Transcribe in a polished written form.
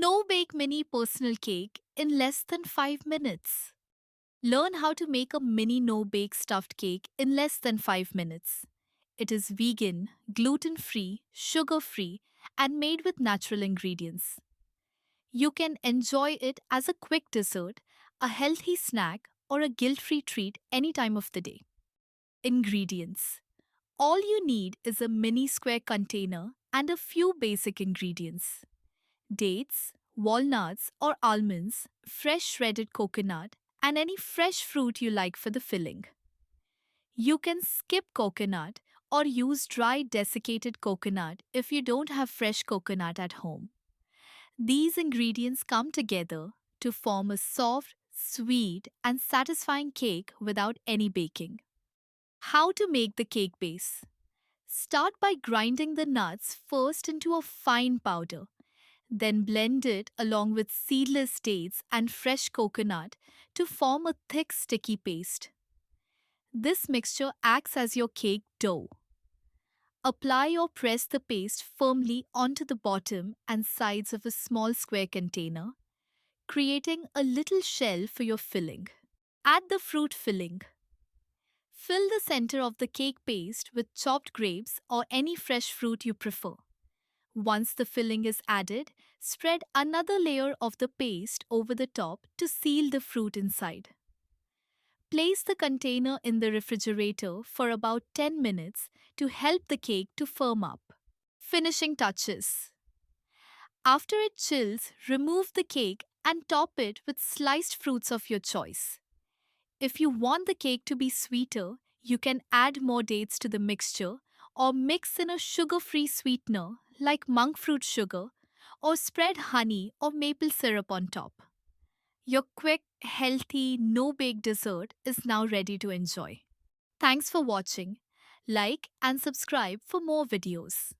no-bake mini personal cake in less than 5 minutes. Learn how to make a mini no-bake stuffed cake in less than 5 minutes. It is vegan, gluten-free, sugar-free, and made with natural ingredients. You can enjoy it as a quick dessert, a healthy snack, or a guilt-free treat any time of the day. Ingredients: all you need is a mini square container and a few basic ingredients: dates, walnuts or almonds, fresh shredded coconut, and any fresh fruit you like for the filling. You can skip coconut or use dry desiccated coconut if you don't have fresh coconut at home. These ingredients come together to form a soft, sweet, and satisfying cake without any baking. How to make the cake base? Start by grinding the nuts first into a fine powder. Then blend it along with seedless dates and fresh coconut to form a thick, sticky paste. This mixture acts as your cake dough. Apply or press the paste firmly onto the bottom and sides of a small square container, creating a little shell for your filling. Add the fruit filling. Fill the center of the cake paste with chopped grapes or any fresh fruit you prefer. Once the filling is added, spread another layer of the paste over the top to seal the fruit inside. Place the container in the refrigerator for about 10 minutes to help the cake to firm up. Finishing touches. After it chills, remove the cake and top it with sliced fruits of your choice. If you want the cake to be sweeter, you can add more dates to the mixture or mix in a sugar-free sweetener like monk fruit sugar, or spread honey or maple syrup on top. Your quick, healthy, no-bake dessert is now ready to enjoy. Thanks for watching. Like and subscribe for more videos.